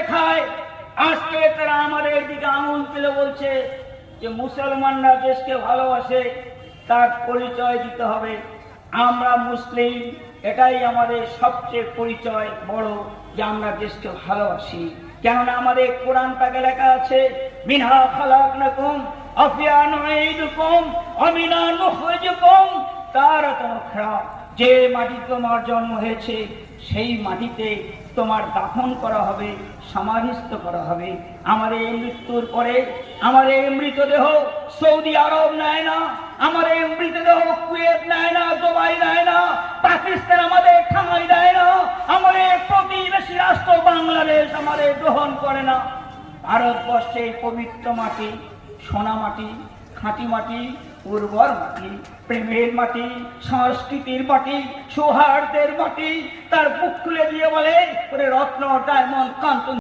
দেখায়। আজকে তারা আমাদের দিকে আঙুল তুলে বলছে যে মুসলমানরা দেশকে ভালোবাসে, তার পরিচয় দিতে হবে আমরা মুসলিম। এটাই আমাদের সবচেয়ে পরিচয় বড়, যে আমরা দেশকে ভালোবাসি। কেননা আমাদের কোরআন পাকে লেখা আছে, মিনহা খালাকনাকুম আফিয়া নুঈদুকুম ওয়া মিনহা নুখরিজুকুম তারাতান উখরা। যে মাটি তোমার জন্ম হয়েছে সেই মাটিতে তোমার দাফন করা হবে, সমাধিস্থ করা হবে। আমার এই মৃত্যুর পরে আমার এই মৃতদেহ সৌদি আরব নেয় না, আমার এই মৃতদেহ কুয়েত নেয় না, দুবাই নেয় না, পাকিস্তান আমাদের ঠাঁই দেয় না, আমাদের প্রতিবেশী রাষ্ট্র বাংলাদেশ আমাদের গ্রহণ করে না। ভারতবর্ষের পবিত্র মাটি, সোনা মাটি, খাঁটি মাটি, উর্বর মাটি, প্রেমের মাটি, সংস্কৃতির মাটি, সৌহার্দ্যের মাটি। তার বুক খুলে দিয়ে বলে রত্ন, ডায়মন্ড, কাঞ্চন